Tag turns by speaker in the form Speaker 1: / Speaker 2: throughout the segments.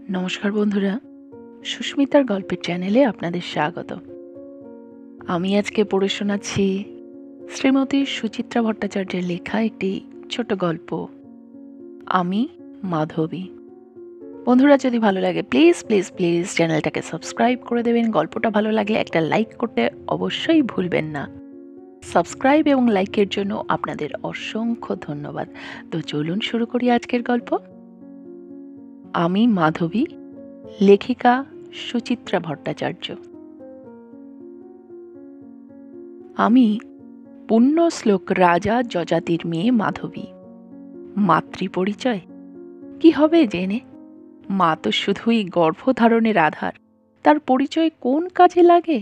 Speaker 1: নমস্কার বন্ধুরা, সুস্মিতার গল্পের চ্যানেলে আপনাদের স্বাগত। আমি আজকে পড়ে শোনাচ্ছি শ্রীমতী সুচিত্রা ভট্টাচার্যের লেখা একটি ছোট গল্প, আমি মাধবী। বন্ধুরা, যদি ভালো লাগে প্লিজ প্লিজ প্লিজ চ্যানেলটাকে সাবস্ক্রাইব করে দেবেন। গল্পটা ভালো লাগলে একটা লাইক করতে অবশ্যই ভুলবেন না। সাবস্ক্রাইব এবং লাইকের জন্য আপনাদের অসংখ্য ধন্যবাদ। তো চলুন শুরু করি আজকের গল্প, আমি মাধবী, লেখিকা সুচিত্রা ভট্টাচার্য। আমি পুণ্যশ্লোক রাজা যযাতির মেয়ে মাধবী। মাতৃপরিচয় কি হবে জেনে? মা তো শুধুই গর্ভধারণের আধার, তার পরিচয় কোন কাজে লাগে?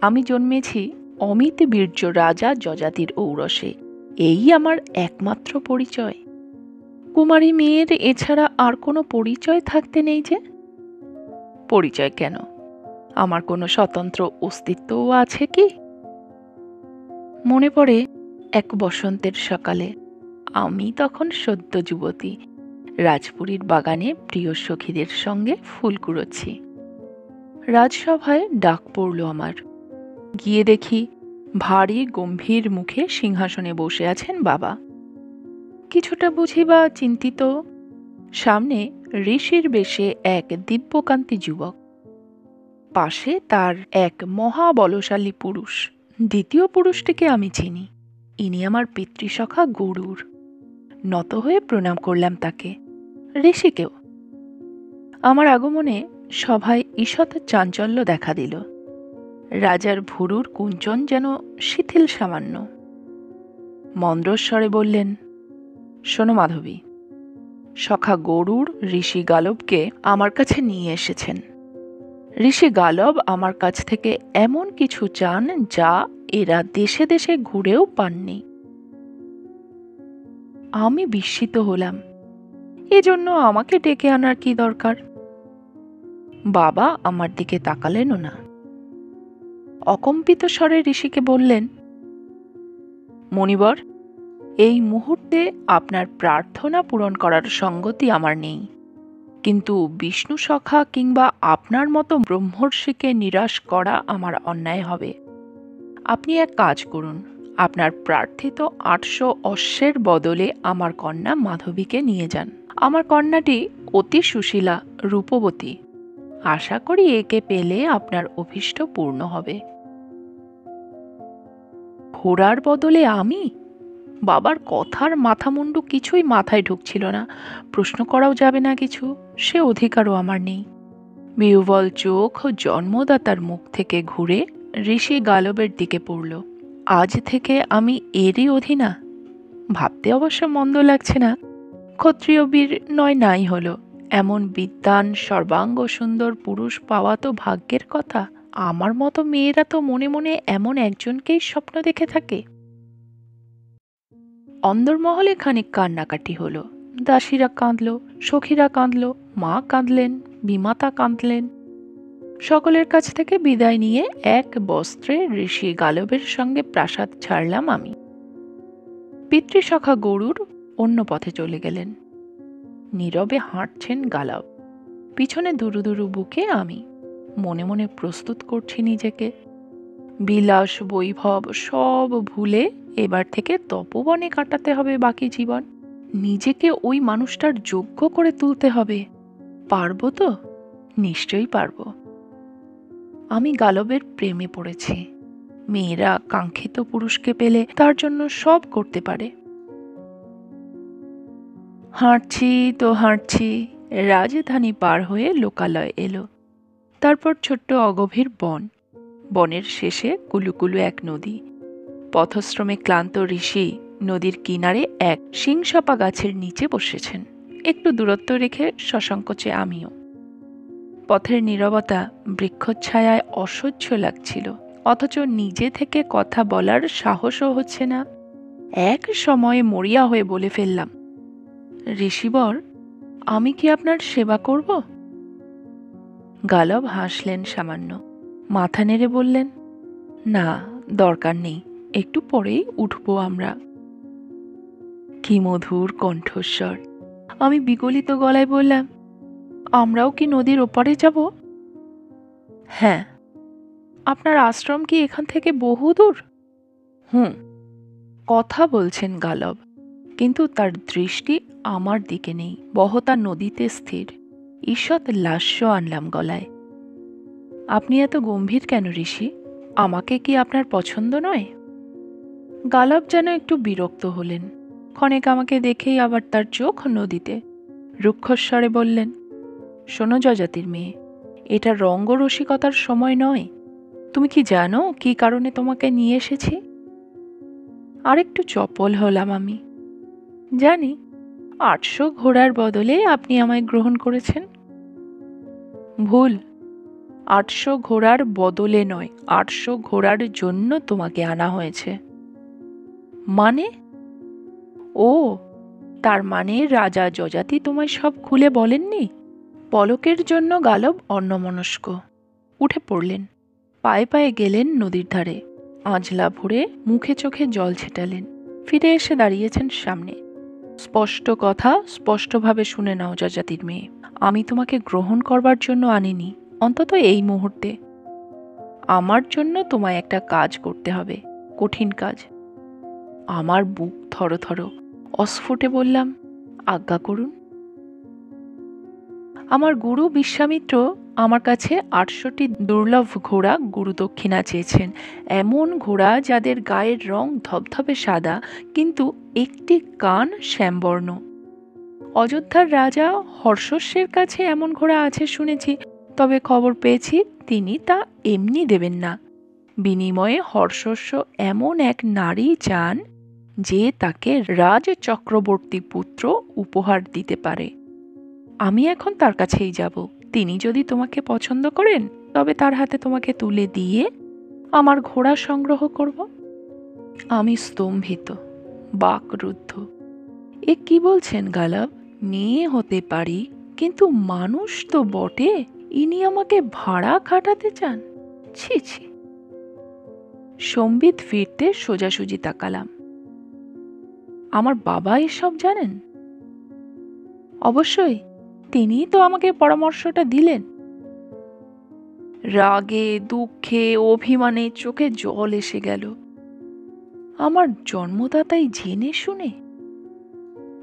Speaker 1: আমি জন্মেছি অমিত বীর্য রাজা যযাতির ঔরসে, এই আমার একমাত্র পরিচয়। কুমারী মেয়ের এছাড়া আর কোনো পরিচয় থাকতে নেই যে। পরিচয় কেন, আমার কোনো স্বতন্ত্র অস্তিত্বও আছে কি? মনে পড়ে এক বসন্তের সকালে, আমি তখন সদ্য যুবতী, রাজপুরীর বাগানে প্রিয় সখীদের সঙ্গে ফুল কুড়োচ্ছি। রাজসভায় ডাক পড়ল আমার। গিয়ে দেখি ভারী গম্ভীর মুখে সিংহাসনে বসে আছেন বাবা। কিছুটা বুঝি বা চিন্তিত। সামনে ঋষির বেশে এক দিব্যকান্তি যুবক, পাশে তার এক মহাবলশালী পুরুষ। দ্বিতীয় পুরুষটিকে আমি চিনি, ইনি আমার পিতৃসখা গরুর। নত হয়ে প্রণাম করলাম তাকে, ঋষিকেও। আমার আগমনে সভায় ঈষৎ চাঞ্চল্য দেখা দিল। রাজার ভুরুর কুঞ্চন যেন শিথিল সামান্য। মন্দ্রস্বরে বললেন, শোনো মাধবী, সখা গরুর ঋষি গালবকে আমার কাছে নিয়ে এসেছেন। ঋষি গালব আমার কাছ থেকে এমন কিছু চান যা এরা দেশে দেশে ঘুরেও পাননি। আমি বিস্মিত হলাম, এজন্য আমাকে ডেকে আনার কি দরকার? বাবা আমার দিকে তাকালেনও না। অকম্পিত স্বরে ঋষিকে বললেন, মণিবর, এই মুহূর্তে আপনার প্রার্থনা পূরণ করার সঙ্গতি আমার নেই, কিন্তু বিষ্ণু সখা কিংবা আপনার মতো ব্রহ্মর্ষিকে নিরাশ করা আমার অন্যায় হবে। আপনি এক কাজ করুন, আপনার প্রার্থিত ৮০০ অশ্বের বদলে আমার কন্যা মাধবীকে নিয়ে যান। আমার কন্যাটি অতি সুশীলা, রূপবতী। আশা করি একে পেলে আপনার অভীষ্ট পূর্ণ হবে। ঘোড়ার বদলে আমি? বাবার কথার মাথামুন্ডু কিছুই মাথায় ঢুকছিল না। প্রশ্ন করাও যাবে না কিছু, সে অধিকারও আমার নেই। বিহ্বল চোখ জন্মদাতার মুখ থেকে ঘুরে ঋষি গালবের দিকে পড়ল। আজ থেকে আমি এরই অধীনা? ভাবতে অবশ্য মন্দ লাগছে না। ক্ষত্রিয় বীর নয় নাই হলো, এমন বিদ্বান সর্বাঙ্গ সুন্দর পুরুষ পাওয়া তো ভাগ্যের কথা। আমার মতো মেয়েরা তো মনে মনে এমন একজনকেই স্বপ্ন দেখে থাকে। অন্দরমহলে খানিক কান্নাকাটি হলো। দাসীরা কাঁদল, সখীরা কাঁদল, মা কাঁদলেন, বিমাতা কাঁদলেন। সকলের কাছ থেকে বিদায় নিয়ে এক বস্ত্রে ঋষি গালবের সঙ্গে প্রাসাদ ছাড়লাম আমি। পিতৃসখা গরুর অন্য পথে চলে গেলেন। নীরবে হাঁটছেন গালব, পিছনে দুরু দুরু বুকে আমি। মনে মনে প্রস্তুত করছি নিজেকে। বিলাস বৈভব সব ভুলে এবার থেকে তপবনে কাটাতে হবে বাকি জীবন। নিজেকে ওই মানুষটার যোগ্য করে তুলতে হবে। পারবো তো? নিশ্চয়ই পারবো। আমি গালবের প্রেমে পড়েছি। মেয়েরা কাঙ্ক্ষিত পুরুষকে পেলে তার জন্য সব করতে পারে। হাঁটছি তো হাঁটছি, রাজধানী পার হয়ে লোকালয় এলো। তারপর ছোট্ট অগভীর বন। বনের শেষে কুলুকুলু এক নদী। পথশ্রমে ক্লান্ত ঋষি নদীর কিনারে এক শিংসপা গাছের নিচে বসেছেন। একটু দূরত্ব রেখে সসংকোচে আমিও। পথের নীরবতা বৃক্ষচ্ছায়ায় অসহ্য লাগছিল, অথচ নিজে থেকে কথা বলার সাহসও হচ্ছে না। এক সময়ে মরিয়া হয়ে বলে ফেললাম, ঋষিবর, আমি কি আপনার সেবা করব? গালব হাসলেন সামান্য, মাথা নেড়ে বললেন, না, দরকার নেই, একটু পরেই উঠবো আমরা। কি মধুর কণ্ঠস্বর! আমি বিগলিত গলায় বললাম, আমরাও কি নদীর ওপারে যাব? হ্যাঁ। আপনার আশ্রম কি এখান থেকে বহু দূর? হুম। কথা বলছেন গালব, কিন্তু তার দৃষ্টি আমার দিকে নেই, বহতা নদীতে স্থির। ঈষৎ লাস্য আনলাম গলায়। আপনি এত গম্ভীর কেন ঋষি? আমাকে কি আপনার পছন্দ নয়? গালব যেন একটু বিরক্ত হলেন। ক্ষণেক আমাকে দেখেই আবার তার চোখ নদীতে। রুক্ষস্বরে বললেন, শোনো যজাতির মেয়ে, এটা রঙ্গরসিকতার সময় নয়। তুমি কি জানো কি কারণে তোমাকে নিয়ে এসেছি? আরেকটু চপল হলাম আমি। জানি, 800 ঘোড়ার বদলে আপনি আমায় গ্রহণ করেছেন। ভুল। 800 ঘোড়ার বদলে নয়, 800 ঘোড়ার জন্য তোমাকে আনা হয়েছে। মানে? ও, তার মানে রাজা যযাতি তোমায় সব খুলে বলেননি? পলকের জন্য গালব অন্যমনস্ক। উঠে পড়লেন, পায়ে পায়ে গেলেন নদীর ধারে, আঁজলা ভরে মুখে চোখে জল ছেটালেন, ফিরে এসে দাঁড়িয়েছেন সামনে। স্পষ্ট কথা স্পষ্টভাবে শুনে নাও যযাতির মেয়ে, আমি তোমাকে গ্রহণ করবার জন্য আনিনি, অন্তত এই মুহূর্তে। আমার জন্য তোমায় একটা কাজ করতে হবে, কঠিন কাজ। আমার বুক থরথর, অস্ফুটে বললাম, আজ্ঞা করুন। আমার গুরু বিশ্বামিত্র আমার কাছে 800টি দুর্লভ ঘোড়া গুরুদক্ষিণা চেয়েছেন। এমন ঘোড়া যাদের গায়ের রং ধবধবে সাদা, কিন্তু একটি কান শ্যামবর্ণ। অযোধ্যার রাজা হর্ষস্যের কাছে এমন ঘোড়া আছে শুনেছি, তবে খবর পেয়েছি তিনি তা এমনি দেবেন না। বিনিময়ে হর্ষস্য এমন এক নারী চান যে তাকে রাজ চক্রবর্তী পুত্র উপহার দিতে পারে। আমি এখন তার কাছেই যাব। তিনি যদি তোমাকে পছন্দ করেন, তবে তার হাতে তোমাকে তুলে দিয়ে আমার ঘোড়া সংগ্রহ করব। আমি স্তম্ভিত, বাকরুদ্ধ। এ কি বলছেন গালব? মেয়ে হতে পারি, কিন্তু মানুষ তো বটে। ইনি আমাকে ভাড়া খাটাতে চান? ছি ছি। সম্বিত ফিরতে সোজাসুজি তাকালাম। আমার বাবা এসব জানেন? অবশ্যই, তিনিই তো আমাকে পরামর্শটা দিলেন। রাগে দুঃখে অভিমানে চোখে জল এসে গেল। আমার জন্মদাতাই জেনে শুনে?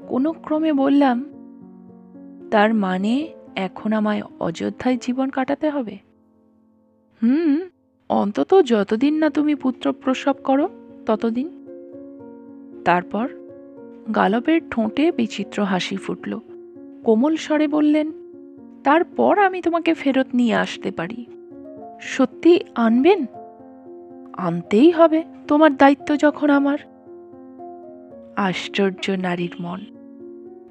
Speaker 1: কোনো ক্রমে বললাম, তার মানে এখন আমায় অযোধ্যায় জীবন কাটাতে হবে? হুম, অন্তত যতদিন না তুমি পুত্র প্রসব করো ততদিন। তারপর? গালবের ঠোঁটে বিচিত্র হাসি ফুটল। কোমল স্বরে বললেন, তারপর আমি তোমাকে ফেরত নিয়ে আসতে পারি। সত্যি আনবেন? আনতেই হবে, তোমার দায়িত্ব যখন আমার। আশ্চর্য নারীর মন।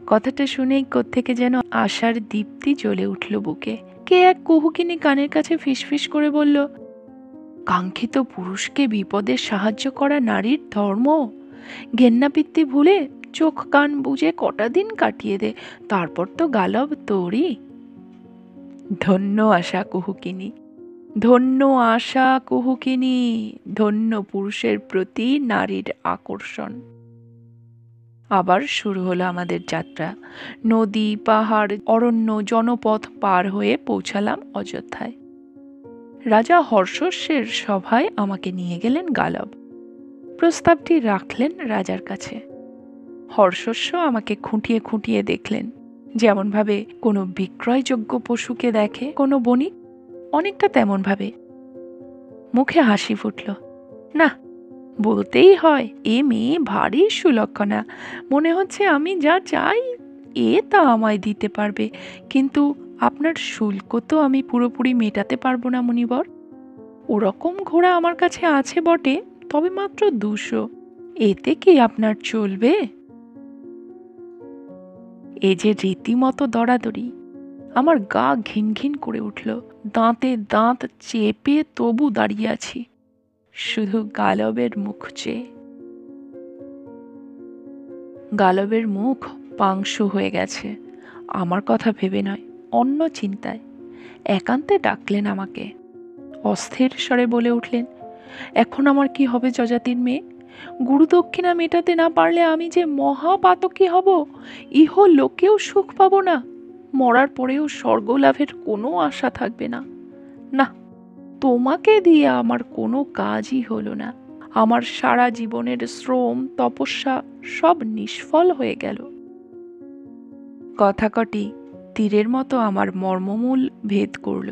Speaker 1: কথাটা শুনেই কোত্থেকে যেন আশার দীপ্তি জ্বলে উঠল বুকে। কে এক কুহুকিনী কানের কাছে ফিসফিস করে বলল, কাঙ্ক্ষিত পুরুষকে বিপদে সাহায্য করা নারীর ধর্ম। ঘেন্নাপিত্তি ভুলে চোখ কান বুজে কটা দিন কাটিয়ে দে, তারপর তো গালব তোরই। ধন্য আশা কুহুকিনী, ধন্য আশা কুহুকিনী, ধন্য পুরুষের প্রতি নারীর আকর্ষণ। আবার শুরু হলো আমাদের যাত্রা। নদী পাহাড় অরণ্য জনপথ পার হয়ে পৌঁছালাম অযোধ্যায়। রাজা হর্ষস্যের সভায় আমাকে নিয়ে গেলেন গালব। প্রস্তাবটি রাখলেন রাজার কাছে। হর্ষস্য আমাকে খুঁটিয়ে খুঁটিয়ে দেখলেন, যেমনভাবে কোনো বিক্রয়যোগ্য পশুকে দেখে কোনো বণিক, অনেকটা তেমনভাবে। মুখে হাসি ফুটল। না, বলতেই হয়, এ মেয়ে ভারী সুলক্ষণা। মনে হচ্ছে আমি যা চাই এ তা আমায় দিতে পারবে, কিন্তু আপনার শুল্ক তো আমি পুরোপুরি মেটাতে পারবো না মুনিবর। ওরকম ঘোড়া আমার কাছে আছে বটে, তবে মাত্র 200। এতে কি আপনার চলবে? এ যে রীতিমতো দরাদরি। আমার গা ঘিন ঘিন করে উঠল। দাঁতে দাঁত চেপে তবু দাঁড়িয়ে আছি, শুধু গালবের মুখ চেয়ে। গালবের মুখ পাংশু হয়ে গেছে, আমার কথা ভেবে নয়, অন্য চিন্তায়। একান্তে ডাকলেন আমাকে। অস্থির স্বরে বলে উঠলেন, এখন আমার কি হবে যযাতির মেয়ে? গুরুদক্ষিণা মেটাতে না পারলে আমি যে মহাপাতকী হব, ইহ লোকেও সুখ পাব না। মরার পরেও স্বর্গলাভের কোনো আশা থাকবে না। না, তোমাকে দিয়ে আমার কোনো কাজই হলো না। আমার সারা জীবনের শ্রম তপস্যা সব নিষ্ফল হয়ে গেল। কথা কটি তীরের মতো আমার মর্মমূল ভেদ করল।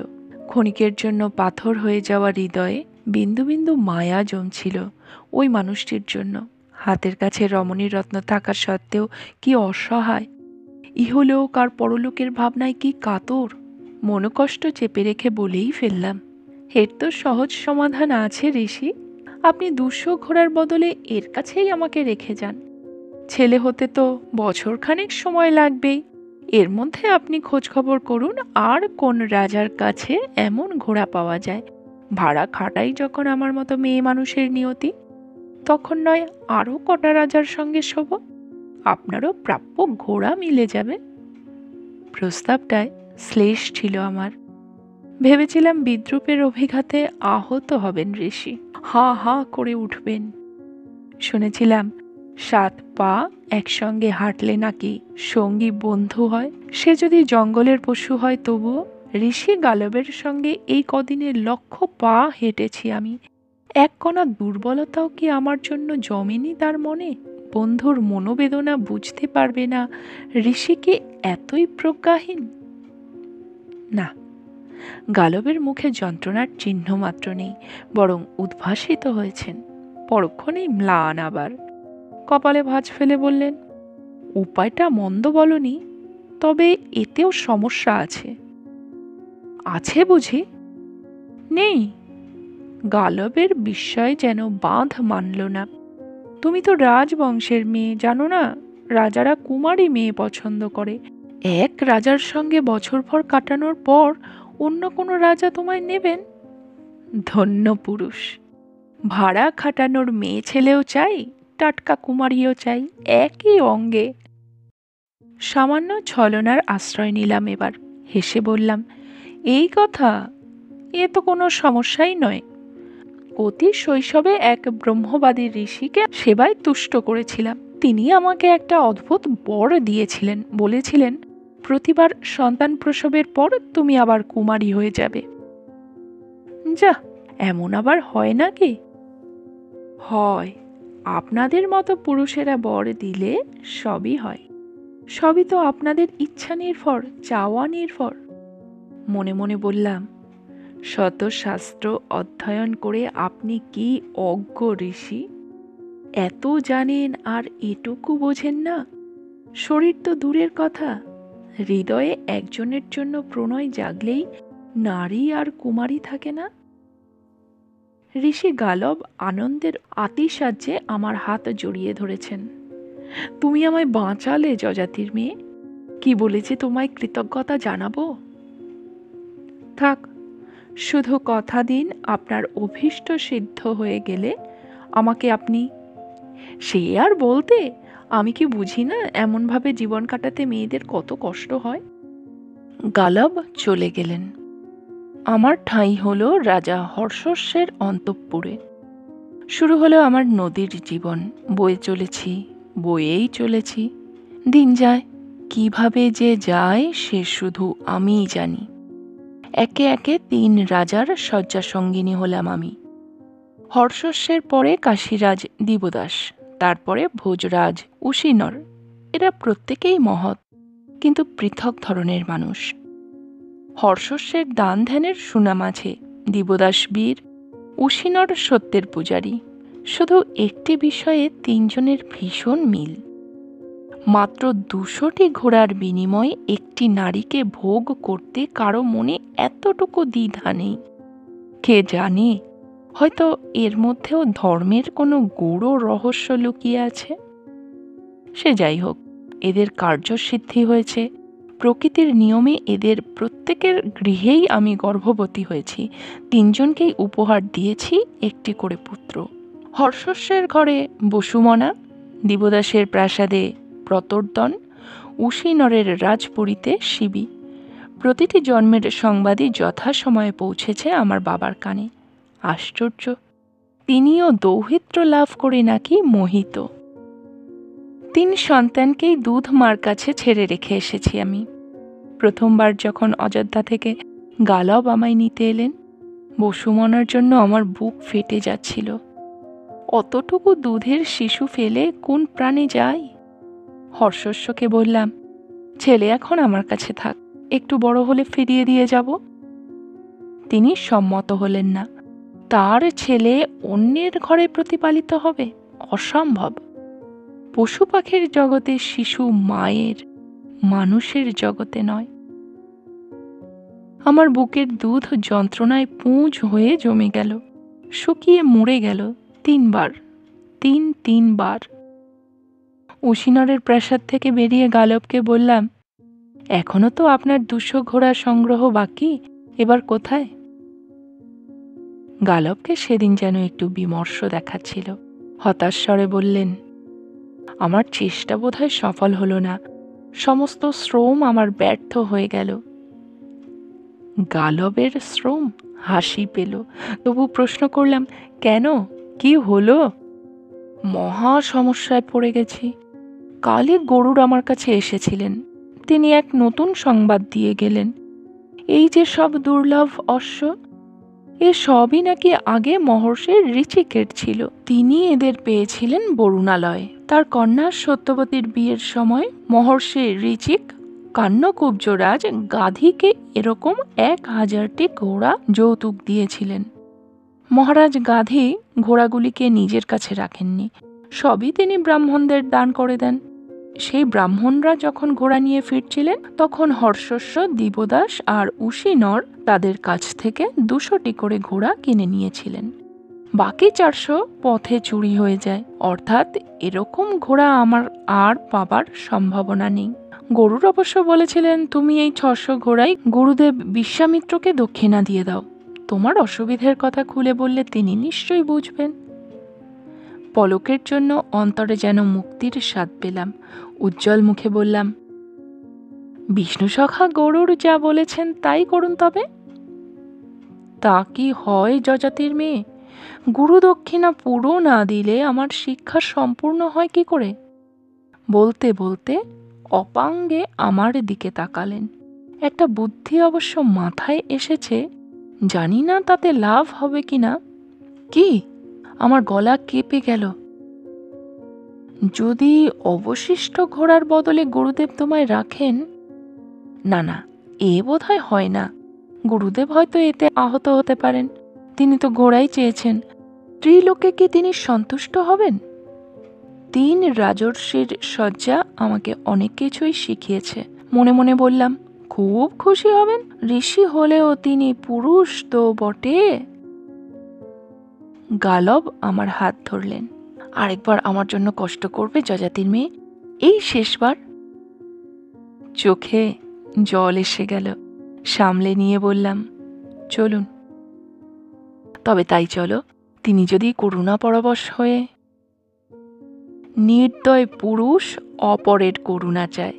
Speaker 1: ক্ষণিকের জন্য পাথর হয়ে যাওয়া হৃদয়ে বিন্দু বিন্দু মায়া জমছিল ওই মানুষটির জন্য। হাতের কাছে রমণীর রত্ন থাকা সত্ত্বেও কি অসহায়, ইহলোক আর পরলোকের ভাবনায় কি কাতর। মনোকষ্ট চেপে রেখে বলেই ফেললাম, এর তো সহজ সমাধান আছে ঋষি। আপনি 200 ঘোড়ার বদলে এর কাছেই আমাকে রেখে যান। ছেলে হতে তো বছরখানেক সময় লাগবেই। এর মধ্যে আপনি খোঁজ খবর করুন আর কোন রাজার কাছে এমন ঘোড়া পাওয়া যায়। ভাড়া খাটাই যখন আমার মতো মেয়ে মানুষের নিয়তি, তখন নয় আরও কটা রাজার সঙ্গে শোভ, আপনারও প্রাপ্য ঘোড়া মিলে যাবে। প্রস্তাবটায় শ্লেষ ছিল আমার। ভেবেছিলাম বিদ্রূপের অভিঘাতে আহত হবেন ঋষি, হা হা করে উঠবেন। শুনেছিলাম 7 পা একসঙ্গে হাঁটলে নাকি সঙ্গী বন্ধু হয়। সে যদি জঙ্গলের পশু হয় তবুও ঋষি গালবের সঙ্গে এই কদিনে 1,00,000 পা হেঁটেছি আমি। এক কণা দুর্বলতাও কি আমার জন্য জমেনি তার মনে? বন্ধুর মনোবেদনা বুঝতে পারবে না ঋষি কি এতই প্রজ্ঞাহীন? না, গালবের মুখে যন্ত্রণার চিহ্ন মাত্র নেই, বরং উদ্ভাসিত হয়েছেন। পরক্ষণেই ম্লান আবার। কপালে ভাঁজ ফেলে বললেন, উপায়টা মন্দ বলনি, তবে এতেও সমস্যা আছে। আছে বুঝি? নেই। গালবের বিস্ময় যেন বাঁধ মানল না। তুমি তো রাজবংশের মেয়ে, জানো না রাজারা কুমারী মেয়ে পছন্দ করে। এক রাজার সঙ্গে বছরভর কাটানোর পর অন্য কোনো রাজা তোমায় নেবেন? ধন্য পুরুষ। ভাড়া খাটানোর মেয়ে ছেলেও চাই, টাটকা কুমারীও চাই, একই অঙ্গে। সামান্য ছলনার আশ্রয় নিলাম এবার। হেসে বললাম, এই কথা? এ তো কোনো সমস্যাই নয়। অতি শৈশবে এক ব্রহ্মবাদী ঋষিকে সেবায় তুষ্ট করেছিলাম। তিনি আমাকে একটা অদ্ভুত বর দিয়েছিলেন। বলেছিলেন, প্রতিবার সন্তান প্রসবের পর তুমি আবার কুমারী হয়ে যাবে। যা, এমন আবার হয় নাকি? হয়। আপনাদের মতো পুরুষেরা বর দিলে সবই হয়। সবই তো আপনাদের ইচ্ছা নির্ভর, চাওয়া নির্ভর। মনে মনে বললাম, শত শাস্ত্র অধ্যয়ন করে আপনি কি অজ্ঞ ঋষি? এত জানেন আর এটুকু বোঝেন না? শরীর তো দূরের কথা, হৃদয়ে একজনের জন্য প্রণয় জাগলেই নারী আর কুমারী থাকে না। ঋষি গালব আনন্দের আতিশয্যে আমার হাত জড়িয়ে ধরেছেন। তুমি আমায় বাঁচালে যজাতির মেয়ে। কি বলে যে তোমায় কৃতজ্ঞতা জানাবো? থাক, শুধু কথা দিন আপনার অভীষ্ট সিদ্ধ হয়ে গেলে আমাকে আপনি। সে আর বলতে, আমি কি বুঝি না এমনভাবে জীবন কাটাতে মেয়েদের কত কষ্ট হয়? গালব চলে গেলেন। আমার ঠাঁই হলো রাজা হর্ষস্যের অন্তঃপুরে। শুরু হলো আমার নদীর জীবন। বয়ে চলেছি, বয়েই চলেছি। দিন যায়, কিভাবে যে যায় সে শুধু আমিই জানি। একে একে 3 রাজার শয্যা সঙ্গিনী হলাম আমি। হর্ষস্যের পরে কাশীরাজ দিবদাস, তারপরে ভোজরাজ উশিনর। এরা প্রত্যেকেই মহৎ, কিন্তু পৃথক ধরনের মানুষ। হর্ষস্যের দান ধ্যানের সুনাম আছে, দিবদাস বীর, উশিনর সত্যের পূজারী। শুধু একটি বিষয়ে 3 জনের ভীষণ মিল। মাত্র 200টি ঘোড়ার বিনিময়ে একটি নারীকে ভোগ করতে কারো মনে এতটুকু দ্বিধা নেই। কে জানে, হয়তো এর মধ্যেও ধর্মের কোনো গূঢ় রহস্য লুকিয়ে আছে। সে যাই হোক, এদের কার্যসিদ্ধি হয়েছে। প্রকৃতির নিয়মে এদের প্রত্যেকের গৃহেই আমি গর্ভবতী হয়েছি। 3 জনকেই উপহার দিয়েছি একটি করে পুত্র। হর্ষস্যের ঘরে বসুমনা, দিবদাসের প্রাসাদে প্রতর্দন, উশিনরের রাজপুরীতে শিবি। প্রতিটি জন্মের সংবাদই যথাসময়ে পৌঁছেছে আমার বাবার কানে। আশ্চর্য, তিনিও দৌহিত্র লাভ করে নাকি মোহিত। 3 সন্তানকেই দুধ মার কাছে ছেড়ে রেখে এসেছি আমি। প্রথমবার যখন অযোধ্যা থেকে গালব আমায় নিতে এলেন, বসুমনার জন্য আমার বুক ফেটে যাচ্ছিল। অতটুকু দুধের শিশু ফেলে কোন প্রাণে যায়? হর্ষস্বকে বললাম, ছেলে এখন আমার কাছে থাক, একটু বড় হলে ফিরিয়ে দিয়ে যাব। তিনি সম্মত হলেন না। তার ছেলে অন্যের ঘরে প্রতিপালিত হবে? অসম্ভব। পশু পাখির জগতে শিশু মায়ের, মানুষের জগতে নয়। আমার বুকের দুধ যন্ত্রণায় পুঁজ হয়ে জমে গেল, শুকিয়ে মরে গেল তিনবার। উশিনরের প্রাসাদ থেকে বেরিয়ে গালবকে বললাম, এখনো তো আপনার 200 ঘোড়া সংগ্রহ বাকি, এবার কোথায়? গালবকে সেদিন যেন একটু বিমর্ষ দেখাচ্ছিল। হতাশ স্বরে বললেন, আমার চেষ্টা বোধহয় সফল হলো না, সমস্ত শ্রম আমার ব্যর্থ হয়ে গেল। গালবের শ্রম? হাসি পেল। তবু প্রশ্ন করলাম, কেন, কি হলো? মহা সমস্যায় পড়ে গেছি। কালই গরুর আমার কাছে এসেছিলেন। তিনি এক নতুন সংবাদ দিয়ে গেলেন, এই যে সব দুর্লভ অশ্ব, এ সবই নাকি আগে মহর্ষির ঋচিকের ছিল। তিনি এদের পেয়েছিলেন বরুণালয়ে। তার কন্যা সত্যবতীর বিয়ের সময় মহর্ষি ঋচিক কান্যকুব্জরাজ গাধিকে এরকম 1000টি ঘোড়া যৌতুক দিয়েছিলেন। মহারাজ গাধি ঘোড়াগুলিকে নিজের কাছে রাখেননি, সবই তিনি ব্রাহ্মণদের দান করে দেন। সেই ব্রাহ্মণরা যখন ঘোড়া নিয়ে ফিরছিলেন, তখন হর্ষস্ব, দিবদাস আর উশিনর তাদের কাছ থেকে 200টি করে ঘোড়া কিনে নিয়েছিলেন। বাকি 400 পথে চুরি হয়ে যায়। অর্থাৎ এরকম ঘোড়া আমার আর পাবার সম্ভাবনা নেই। গরুর অবশ্য বলেছিলেন, তুমি এই 600 ঘোড়াই গুরুদেব বিশ্বামিত্রকে দক্ষিণা দিয়ে দাও। তোমার অসুবিধের কথা খুলে বললে তিনি নিশ্চয়ই বুঝবেন। পলকের জন্য অন্তরে যেন মুক্তির স্বাদ পেলাম। উজ্জ্বল মুখে বললাম, বিষ্ণু সখা গরুর যা বলেছেন তাই করুন তবে। তা কি হয় যজাতির মেয়ে? গুরু দক্ষিণা পুরো না দিলে আমার শিক্ষা সম্পূর্ণ হয় কি করে? বলতে বলতে অপাঙ্গে আমার দিকে তাকালেন। একটা বুদ্ধি অবশ্য মাথায় এসেছে, জানি না তাতে লাভ হবে কিনা। কি? আমার গলা কেঁপে গেল। যদি অবশিষ্ট ঘোড়ার বদলে গুরুদেব তোমায় রাখেন? না, এ বোধহয় হয় না। গুরুদেব হয়তো এতে আহত হতে পারেন। তিনি তো ঘোড়াই চেয়েছেন। ত্রিলোকে কি তিনি সন্তুষ্ট হবেন? 3 রাজর্ষির শয্যা আমাকে অনেক কিছুই শিখিয়েছে। মনে মনে বললাম, খুব খুশি হবেন। ঋষি হলেও তিনি পুরুষ তো বটে। গালব আমার হাত ধরলেন। আরেকবার আমার জন্য কষ্ট করবে যজাতির মেয়ে? এই শেষবার। চোখে জল এসে গেল। সামলে নিয়ে বললাম, চলুন। তবে তাই চলো, তিনি যদি করুণা পরবশ হয়ে। নির্দয় পুরুষ অপরের করুণা চায়।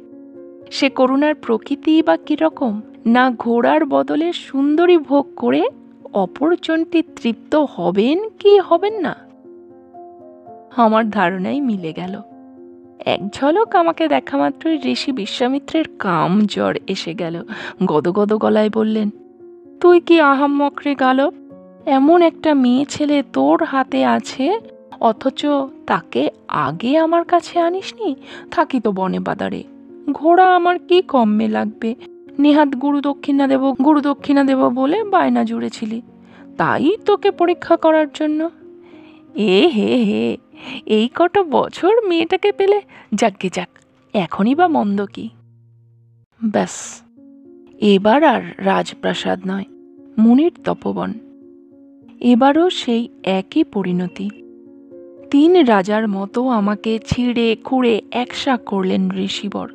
Speaker 1: সে করুণার প্রকৃতি বা কিরকম? না ঘোড়ার বদলে সুন্দরী ভোগ করে অপরজনটি তৃপ্ত হবেন কি হবেন না? আমার ধারণাই মিলে গেল। এক ঝলক আমাকে দেখা মাত্রই ঋষি বিশ্বামিত্রের কাম জ্বর এসে গেল। গদগদ গলায় বললেন, তুই কি আহাম্মক রে গালব? এমন একটা মেয়ে ছেলে তোর হাতে আছে, অথচ তাকে আগে আমার কাছে আনিসনি। থাকি তো বনে বাদারে, ঘোড়া আমার কি কমে লাগবে? নেহাত গুরু দক্ষিণা দেব বলে বায়না জুড়েছিলি, তাই তোকে পরীক্ষা করার জন্য। হে, এই কটা বছর মেয়েটাকে পেলে যাকগে যাক, এখনই বা মন্দ কি? ব্যাস, এবার আর রাজপ্রাসাদ নয়, মুনির তপবন। এবারও সেই একই পরিণতি। 3 রাজার মতো আমাকে ছিঁড়ে খুঁড়ে একসা করলেন ঋষিবর।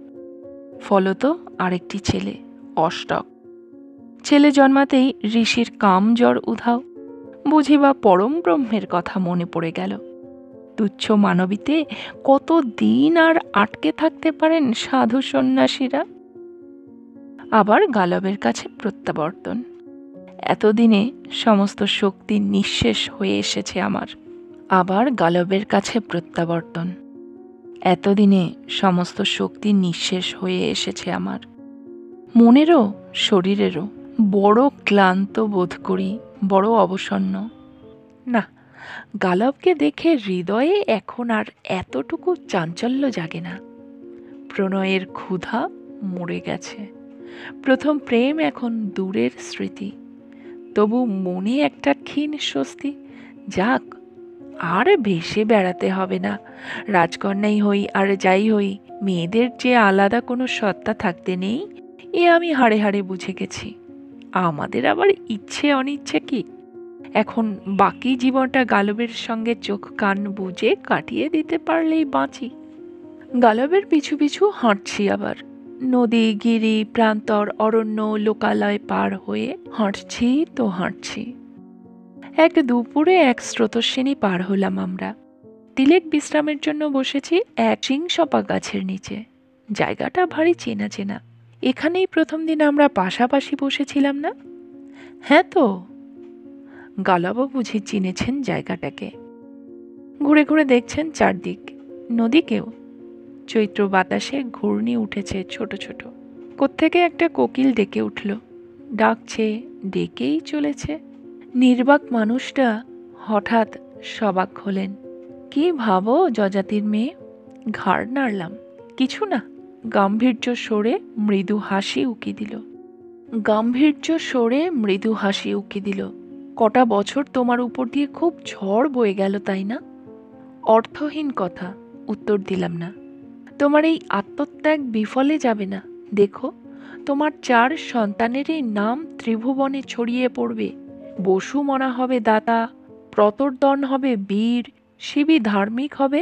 Speaker 1: ফলত আরেকটি ছেলে, অষ্টক। ছেলে জন্মাতেই ঋষির কাম জ্বর উধাও। বুঝি বা পরম ব্রহ্মের কথা মনে পড়ে গেল। তুচ্ছ মানবীতে কত দিন আর আটকে থাকতে পারেন সাধু সন্ন্যাসীরা? আবার গালবের কাছে প্রত্যাবর্তন। এতদিনে সমস্ত শক্তি নিঃশেষ হয়ে এসেছে আমার। আবার গালবের কাছে প্রত্যাবর্তন। এতদিনে সমস্ত শক্তি নিঃশেষ হয়ে এসেছে আমার। মনেরও শরীরেরও বড় ক্লান্ত বোধ করি, বড় অবসন্ন। না, গালবকে দেখে হৃদয়ে এখন আর এতটুকু চাঞ্চল্য জাগে না। প্রণয়ের ক্ষুধা মরে গেছে, প্রথম প্রেম এখন দূরের স্মৃতি। তবু মনে একটা ক্ষীণ স্বস্তি, যাক, আর ভেসে বেড়াতে হবে না। রাজকন্যাই হই আর যাই হই, মেয়েদের যে আলাদা কোনো সত্তা থাকতে নেই, এ আমি হাড়ে হাড়ে বুঝে গেছি। আমাদের আবার ইচ্ছে অনিচ্ছে কি? এখন বাকি জীবনটা গালবের সঙ্গে চোখ কান বুজে কাটিয়ে দিতে পারলেই বাঁচি। গালবের পিছু পিছু হাঁটছি আবার। নদী, গিরি, প্রান্তর, অরণ্য, লোকালয় পার হয়ে হাঁটছি তো হাঁটছি। এক দুপুরে এক স্রোতস্বিনী পার হলাম আমরা। তিলেক বিশ্রামের জন্য বসেছি এক চিংসপা গাছের নিচে। জায়গাটা ভারী চেনা চেনা। এখানেই প্রথম দিন আমরা পাশাপাশি বসেছিলাম না? হ্যাঁ তো। গালবও বুঝি চিনেছেন জায়গাটাকে। ঘুরে ঘুরে দেখছেন চারদিক, নদীকেও। চৈত্র বাতাসে ঘূর্ণি উঠেছে ছোট ছোট। কোত্থেকে একটা কোকিল ডেকে উঠল, ডাকছে, ডেকেই চলেছে। নির্বাক মানুষটা হঠাৎ সবাক হলেন। কি ভাবো যজাতির মেয়ে? ঘাড় নাড়লাম। কিছু না। গাম্ভীর্য সরে মৃদু হাসি উকি দিল। গাম্ভীর্য সরে মৃদু হাসি উকি দিল। কটা বছর তোমার উপর দিয়ে খুব ঝড় বয়ে গেল, তাই না? অর্থহীন কথা, উত্তর দিলাম না। তোমার এই আত্মত্যাগ বিফলে যাবে না। দেখো, তোমার 4 সন্তানেরই নাম ত্রিভুবনে ছড়িয়ে পড়বে। বসু মনা হবে দাতা, প্রতর্দন হবে বীর, শিবি ধার্মিক হবে,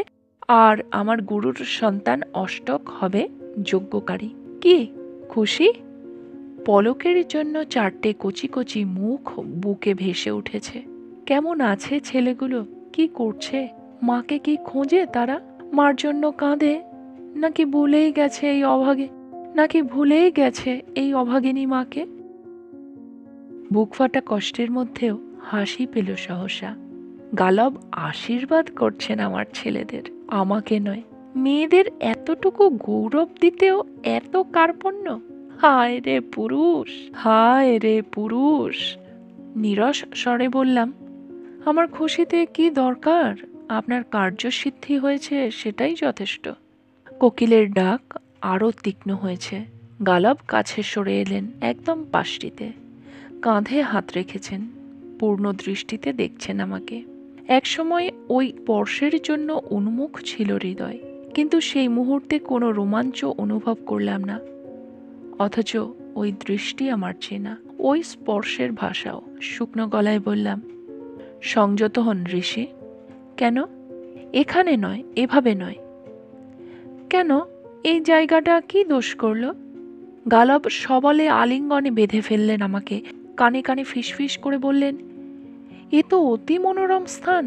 Speaker 1: আর আমার গুরুর সন্তান অষ্টক হবে যজ্ঞকারী। কি খুশি? পলকের জন্য 4টে কচি কচি মুখ বুকে ভেসে উঠেছে। কেমন আছে ছেলেগুলো? কি করছে? মাকে কি খোঁজে তারা? মার জন্য কাঁদে, নাকি ভুলেই গেছে এই অভাগিনী মাকে? বুকফাটা কষ্টের মধ্যেও হাসি পেল সহসা। গালব আশীর্বাদ করছেন আমার ছেলেদের, আমাকে নয়। মেয়েদের এতটুকু গৌরব দিতেও এত কার্পণ্য। হায় রে পুরুষ, হায় রে পুরুষ। নীরস স্বরে বললাম, আমার খুশিতে কি দরকার? আপনার কার্যসিদ্ধি হয়েছে, সেটাই যথেষ্ট। কোকিলের ডাক আরও তীক্ষ্ণ হয়েছে। গালব কাছে সরে এলেন, একদম পাশটিতে। কাঁধে হাত রেখেছেন, পূর্ণ দৃষ্টিতে দেখছেন আমাকে। একসময় ওই স্পর্শের জন্য উন্মুখ ছিল হৃদয়, কিন্তু সেই মুহূর্তে কোনো রোমাঞ্চ অনুভব করলাম না। অথচ ওই দৃষ্টি আমার চেনা, ওই স্পর্শের ভাষাও। শুকনো গলায় বললাম, সংযত হন ঋষি। কেন? এখানে নয়, এভাবে নয়। কেন? এই জায়গাটা কি দোষ করল? গালব সবলে আলিঙ্গনে বেঁধে ফেললেন আমাকে। কানে কানে ফিসফিস করে বললেন, এ তো অতি মনোরম স্থান।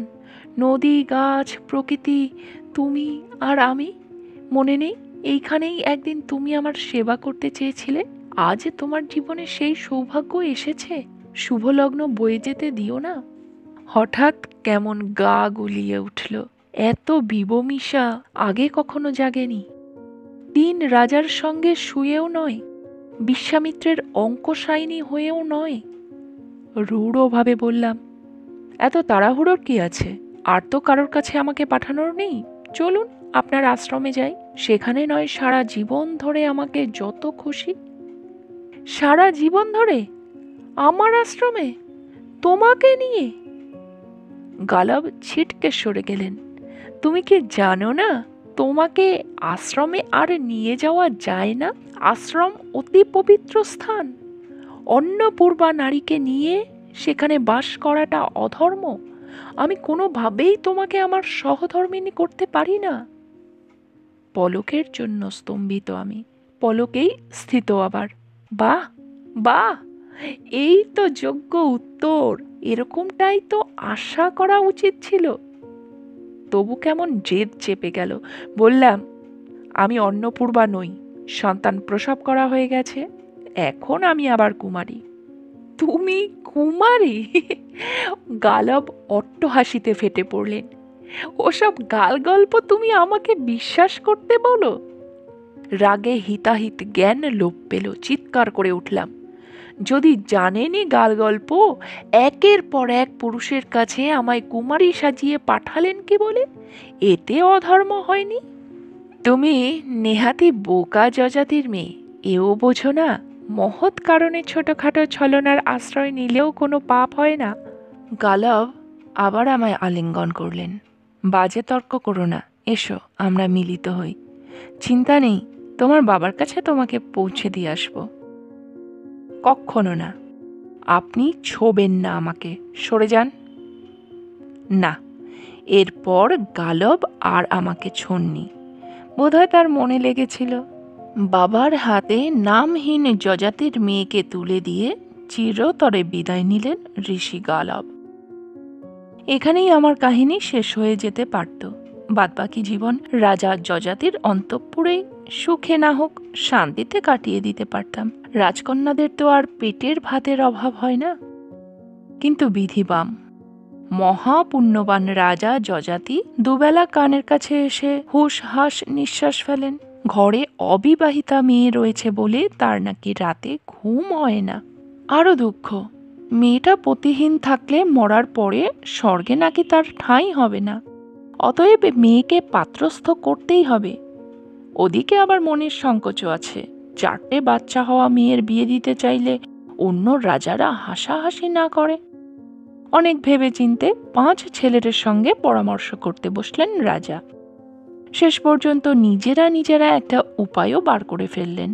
Speaker 1: নদী, গাছ, প্রকৃতি, তুমি আর আমি। মনে নেই এইখানেই একদিন তুমি আমার সেবা করতে চেয়েছিলে? আজ তোমার জীবনে সেই সৌভাগ্য এসেছে। শুভলগ্ন বয়ে যেতে দিও না। হঠাৎ কেমন গা গুলিয়ে উঠল। এত বিবমিশা আগে কখনো জাগেনি। দিন রাজার সঙ্গে শুয়েও নয়, বিশ্বামিত্রের অঙ্কশায়িনী হয়েও নয়। রূঢ়ভাবে বললাম, এত তাড়াহুড়োর কি আছে? আর তো কারোর কাছে আমাকে পাঠানোর নেই। চলুন আপনার আশ্রমে যাই, সেখানে নয় সারা জীবন ধরে আমাকে যত খুশি। সারা জীবন ধরে? আমার আশ্রমে? তোমাকে নিয়ে? গালব ছিটকে সরে গেলেন। তুমি কি জানো না, তোমাকে আশ্রমে আর নিয়ে যাওয়া যায় না? আশ্রম অতি পবিত্র স্থান। অন্নপূর্বা নারীকে নিয়ে সেখানে বাস করাটা অধর্ম। আমি কোনোভাবেই তোমাকে আমার সহধর্মিণী করতে পারি না। পলকের জন্য স্তম্ভিত আমি, পলকেই স্থিত আবার। বাহ বাহ, এই তো যোগ্য উত্তর। এরকমটাই তো আশা করা উচিত ছিল। তবু কেমন জেদ চেপে গেল। বললাম, আমি অন্নপূর্বা নই, সন্তান প্রসব করা হয়ে গেছে, এখন আমি আবার কুমারী। তুমি কুমারী? গালব অট্টহাসিতে ফেটে পড়লেন। ওসব গাল গল্প তুমি আমাকে বিশ্বাস করতে বলো? রাগে হিতাহিত জ্ঞান লোপ পেল, চিৎকার করে উঠলাম, যদি জানেনই গাল গল্প, একের পর এক পুরুষের কাছে আমায় কুমারী সাজিয়ে পাঠালেন কি বলে? এতে অধর্ম হয়নি? তুমি নেহাতি বোকা যজাতির মেয়ে, এও বোঝো না মহৎ কারণে ছোটখাটো ছলনার আশ্রয় নিলেও কোনো পাপ হয় না? গালব আবার আমায় আলিঙ্গন করলেন। বাজে তর্ক করো না, এসো আমরা মিলিত হই। চিন্তা নেই, তোমার বাবার কাছে তোমাকে পৌঁছে দিয়ে আসবো। কক্ষনো না, আপনি ছোবেন না আমাকে, সরে যান। না, এরপর গালব আর আমাকে ছোঁননি। বোধহয় তার মনে লেগেছিল। বাবার হাতে নামহীন যজাতির মেয়েকে তুলে দিয়ে চিরতরে বিদায় নিলেন ঋষি গালব। এখানেই আমার কাহিনী শেষ হয়ে যেতে পারত। বাদবাকি জীবন রাজা যজাতির অন্তঃপুরেই সুখে না হোক শান্তিতে কাটিয়ে দিতে পারতাম। রাজকন্যাদের তো আর পেটের ভাতের অভাব হয় না। কিন্তু বিধিবাম, মহাপুণ্যবান রাজা যজাতি দুবেলা কানের কাছে এসে হুঁশ হাস নিঃশ্বাস ফেলেন। ঘরে অবিবাহিতা মেয়ে রয়েছে বলে তার নাকি রাতে ঘুম হয় না। আরও দুঃখ, মেয়েটা পতিহীন থাকলে মরার পরে স্বর্গে নাকি তার ঠাঁই হবে না। অতএব মেয়েকে পাত্রস্থ করতেই হবে। ওদিকে আবার মনের সংকোচও আছে, 4টে বাচ্চা হওয়া মেয়ের বিয়ে দিতে চাইলে অন্য রাজারা হাসাহাসি না করে। অনেক ভেবে চিনতে 5 ছেলেদের সঙ্গে পরামর্শ করতে বসলেন রাজা। শেষ পর্যন্ত নিজেরা একটা উপায়ও বার করে ফেললেন।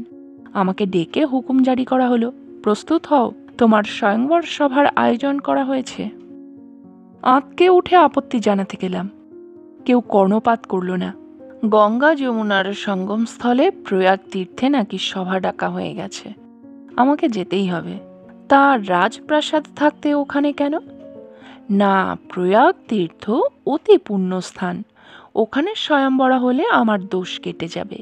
Speaker 1: আমাকে ডেকে হুকুম জারি করা হলো, প্রস্তুত হও, তোমার স্বয়ংবর সভার আয়োজন করা হয়েছে। আঁতকে উঠে আপত্তি জানাতে গেলাম, কেউ কর্ণপাত করল না। গঙ্গা যমুনার সঙ্গমস্থলে প্রয়াগ তীর্থে নাকি সভা ডাকা হয়ে গেছে, আমাকে যেতেই হবে। তা রাজপ্রাসাদ থাকতে ওখানে কেন? না, প্রয়াগ তীর্থ অতি পুণ্যস্থান, ওখানে স্বয়ংবরা হলে আমার দোষ কেটে যাবে।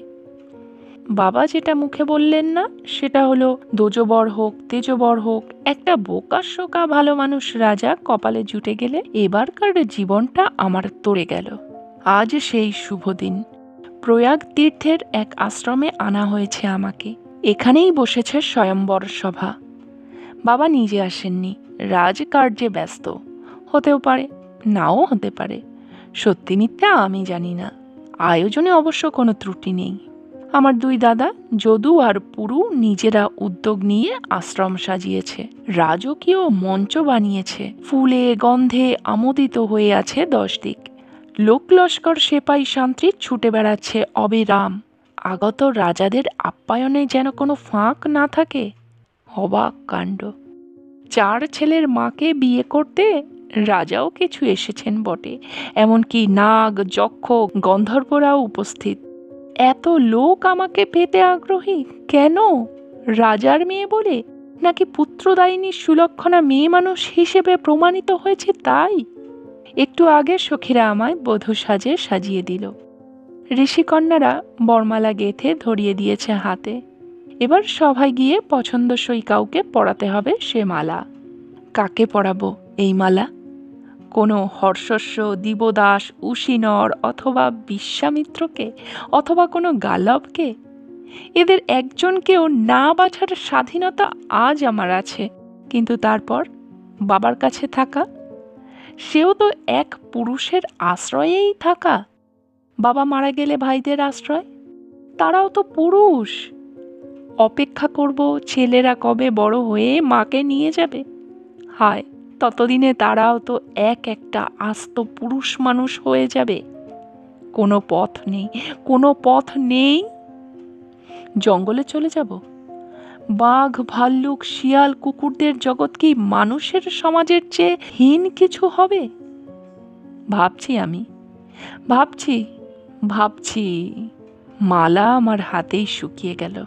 Speaker 1: বাবা যেটা মুখে বললেন না সেটা হলো, দোজবর হোক তেজবর হোক, একটা বোকা শোকা ভালো মানুষ রাজা কপালে জুটে গেলে এবারকার জীবনটা আমার তরে গেল। আজ সেই শুভ দিন। প্রয়াগ তীর্থের এক আশ্রমে আনা হয়েছে আমাকে। এখানেই বসেছে স্বয়ম্বর সভা। বাবা নিজে আসেননি, রাজকার্যে ব্যস্ত। হতেও পারে, নাও হতে পারে, সত্যি মিথ্যা আমি জানি না। আয়োজনে অবশ্য কোনো ত্রুটি নেই। আমার 2 দাদা যদু আর পুরু নিজেরা উদ্যোগ নিয়ে আশ্রম সাজিয়েছে, রাজকীয় মঞ্চ বানিয়েছে, ফুলে গন্ধে আমোদিত হয়ে আছে 10 দিক। লোক লস্কর সেপাই শান্তি ছুটে বেড়াচ্ছে অবিরাম। আগত রাজাদের আপ্যায়নে যেন কোনো ফাঁক না থাকে। অবাক কাণ্ড! 4 ছেলের মাকে বিয়ে করতে রাজাও কিছু এসেছেন বটে, এমনকি নাগ যক্ষ গন্ধর্বরাও উপস্থিত। এত লোক আমাকে পেতে আগ্রহী কেন? রাজার মেয়ে বলে, নাকি পুত্রদায়িনী সুলক্ষণা মেয়ে মানুষ হিসেবে প্রমাণিত হয়েছে তাই? একটু আগে সখীরা আমায় বধূ সাজে সাজিয়ে দিল। ঋষিকন্যারা বরমালা গেঁথে ধরিয়ে দিয়েছে হাতে। এবার সভায় গিয়ে পছন্দসই কাউকে পরাতে হবে সে মালা। কাকে পরাবো এই মালা? কোনো হর্ষস্ব দিবদাস উশিনর অথবা বিশ্বামিত্রকে, অথবা কোনো গালবকে? এদের একজনকেও না বাছার স্বাধীনতা আজ আমার আছে। কিন্তু তারপর বাবার কাছে থাকা, সেও তো এক পুরুষের আশ্রয়েই থাকা। বাবা মারা গেলে ভাইদের আশ্রয়, তারাও তো পুরুষ। অপেক্ষা করব ছেলেরা কবে বড় হয়ে মাকে নিয়ে যাবে। হায়, ততদিনে তারাও তো একটা আস্ত পুরুষ মানুষ হয়ে যাবে। কোনো পথ নেই, কোনো পথ নেই। জঙ্গলে চলে যাব? বাঘ ভাল্লুক শিয়াল কুকুরদের জগৎ কি মানুষের সমাজের চেয়ে হীন কিছু হবে? ভাবছি আমি, ভাবছি। মালা আমার হাতেই শুকিয়ে গেল।